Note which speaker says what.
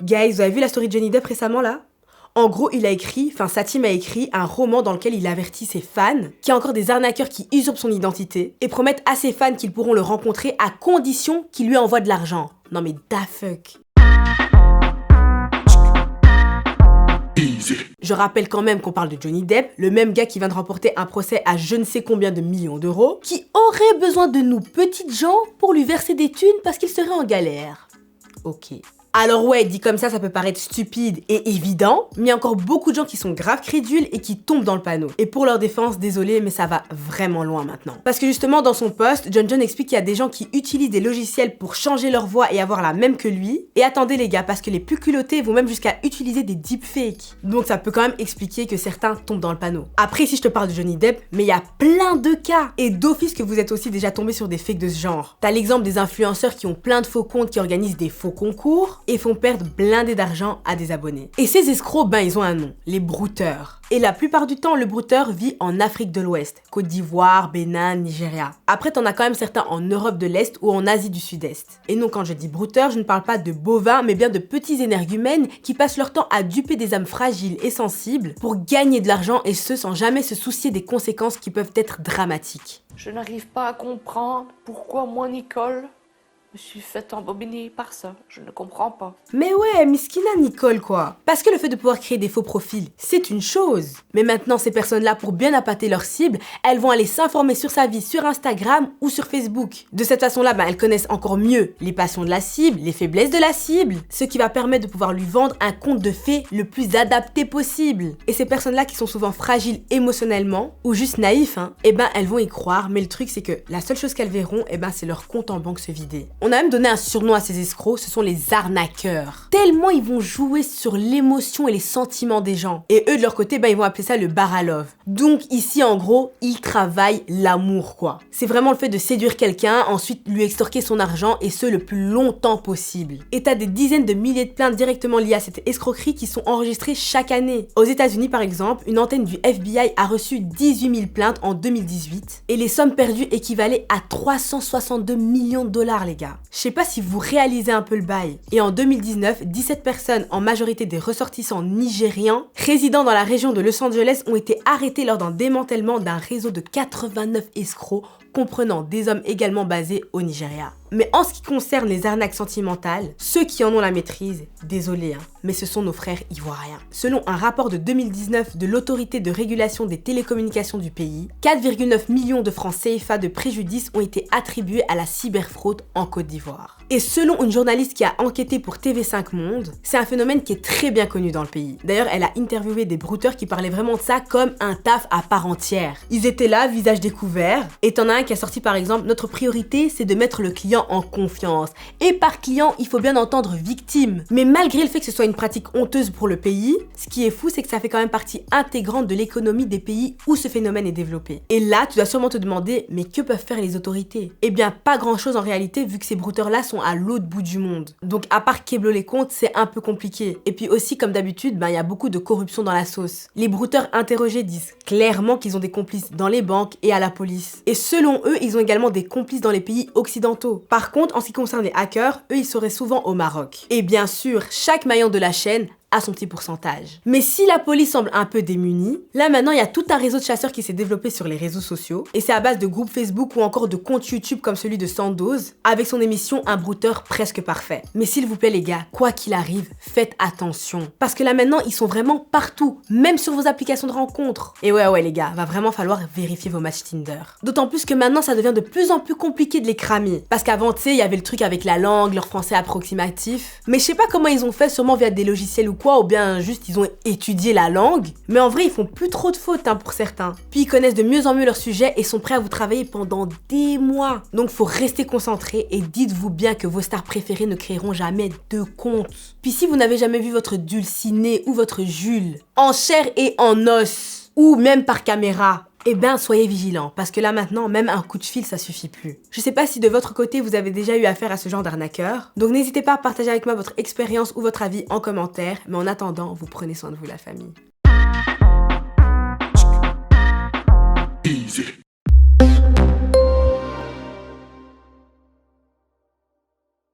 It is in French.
Speaker 1: Guys, vous avez vu la story de Johnny Depp récemment là? En gros, sa team a écrit un roman dans lequel il avertit ses fans qu'il y a encore des arnaqueurs qui usurpent son identité et promettent à ses fans qu'ils pourront le rencontrer à condition qu'il lui envoie de l'argent. Non mais da fuck. Je rappelle quand même qu'on parle de Johnny Depp, le même gars qui vient de remporter un procès à je ne sais combien de millions d'euros, qui aurait besoin de nous petites gens pour lui verser des thunes parce qu'il serait en galère. Ok. Alors ouais, dit comme ça peut paraître stupide et évident, mais il y a encore beaucoup de gens qui sont grave crédules et qui tombent dans le panneau. Et pour leur défense, désolé, mais ça va vraiment loin maintenant. Parce que justement, dans son post, John explique qu'il y a des gens qui utilisent des logiciels pour changer leur voix et avoir la même que lui. Et attendez les gars, parce que les plus culottés vont même jusqu'à utiliser des deepfakes. Donc ça peut quand même expliquer que certains tombent dans le panneau. Après, si je te parle de Johnny Depp, mais il y a plein de cas. Et d'office que vous êtes aussi déjà tombé sur des fakes de ce genre. T'as l'exemple des influenceurs qui ont plein de faux comptes qui organisent des faux concours et font perdre blindés d'argent à des abonnés. Et ces escrocs, ils ont un nom, les brouteurs. Et la plupart du temps, le brouteur vit en Afrique de l'Ouest, Côte d'Ivoire, Bénin, Nigeria. Après, t'en as quand même certains en Europe de l'Est ou en Asie du Sud-Est. Et non, quand je dis brouteur, je ne parle pas de bovins, mais bien de petits énergumènes qui passent leur temps à duper des âmes fragiles et sensibles pour gagner de l'argent et ce, sans jamais se soucier des conséquences qui peuvent être dramatiques.
Speaker 2: Je n'arrive pas à comprendre pourquoi moi, Nicole, je me suis fait embobiner par ça, je ne comprends pas.
Speaker 1: Mais ouais, miskina Nicole quoi. Parce que le fait de pouvoir créer des faux profils, c'est une chose. Mais maintenant, ces personnes-là, pour bien appâter leur cible, elles vont aller s'informer sur sa vie sur Instagram ou sur Facebook. De cette façon-là, elles connaissent encore mieux les passions de la cible, les faiblesses de la cible, ce qui va permettre de pouvoir lui vendre un conte de fées le plus adapté possible. Et ces personnes-là qui sont souvent fragiles émotionnellement ou juste naïfs, elles vont y croire, mais le truc c'est que la seule chose qu'elles verront, c'est leur compte en banque se vider. On a même donné un surnom à ces escrocs, ce sont les arnaqueurs. Tellement ils vont jouer sur l'émotion et les sentiments des gens. Et eux de leur côté, ils vont appeler ça le bar à love. Donc ici en gros, ils travaillent l'amour quoi. C'est vraiment le fait de séduire quelqu'un, ensuite lui extorquer son argent et ce le plus longtemps possible. Et t'as des dizaines de milliers de plaintes directement liées à cette escroquerie qui sont enregistrées chaque année. Aux États-Unis par exemple, une antenne du FBI a reçu 18 000 plaintes en 2018 et les sommes perdues équivalaient à 362 millions de dollars les gars. Je sais pas si vous réalisez un peu le bail. Et en 2019, 17 personnes, en majorité des ressortissants nigérians, résidant dans la région de Los Angeles, ont été arrêtées lors d'un démantèlement d'un réseau de 89 escrocs, comprenant des hommes également basés au Nigeria. Mais en ce qui concerne les arnaques sentimentales, ceux qui en ont la maîtrise, désolé, mais ce sont nos frères ivoiriens. Selon un rapport de 2019 de l'autorité de régulation des télécommunications du pays, 4,9 millions de francs CFA de préjudice ont été attribués à la cyberfraude en Côte d'Ivoire. Et selon une journaliste qui a enquêté pour TV5 Monde, c'est un phénomène qui est très bien connu dans le pays. D'ailleurs, elle a interviewé des brouteurs qui parlaient vraiment de ça comme un taf à part entière. Ils étaient là, visage découvert, et t'en as un qui a sorti par exemple « Notre priorité, c'est de mettre le client en confiance. Et par client, il faut bien entendre victime. » Mais malgré le fait que ce soit une pratique honteuse pour le pays, ce qui est fou, c'est que ça fait quand même partie intégrante de l'économie des pays où ce phénomène est développé. Et là, tu dois sûrement te demander, mais que peuvent faire les autorités? Eh bien, pas grand chose en réalité, vu que ces brouteurs-là sont à l'autre bout du monde. Donc, à part kéblo les comptes, c'est un peu compliqué. Et puis aussi, comme d'habitude, il y a beaucoup de corruption dans la sauce. Les brouteurs interrogés disent clairement qu'ils ont des complices dans les banques et à la police. Et selon eux, ils ont également des complices dans les pays occidentaux. Par contre, en ce qui concerne les hackers, eux, ils seraient souvent au Maroc. Et bien sûr, chaque maillon de la chaîne à son petit pourcentage. Mais si la police semble un peu démunie, là maintenant il y a tout un réseau de chasseurs qui s'est développé sur les réseaux sociaux et c'est à base de groupes Facebook ou encore de comptes YouTube comme celui de Sandoz avec son émission Un brouteur presque parfait. Mais s'il vous plaît les gars, quoi qu'il arrive, faites attention. Parce que là maintenant ils sont vraiment partout, même sur vos applications de rencontres. Et ouais les gars, va vraiment falloir vérifier vos matchs Tinder. D'autant plus que maintenant ça devient de plus en plus compliqué de les cramer. Parce qu'avant tu sais, il y avait le truc avec la langue, leur français approximatif. Mais je sais pas comment ils ont fait, sûrement via des logiciels ou ou bien juste ils ont étudié la langue, mais en vrai ils font plus trop de fautes pour certains. Puis ils connaissent de mieux en mieux leur sujet et sont prêts à vous travailler pendant des mois. Donc faut rester concentré et dites-vous bien que vos stars préférées ne créeront jamais de compte. Puis si vous n'avez jamais vu votre Dulcinée ou votre Jules en chair et en os, ou même par caméra, eh bien, soyez vigilants, parce que là maintenant, même un coup de fil, ça suffit plus. Je sais pas si de votre côté, vous avez déjà eu affaire à ce genre d'arnaqueur, donc n'hésitez pas à partager avec moi votre expérience ou votre avis en commentaire, mais en attendant, vous prenez soin de vous la famille. Easy.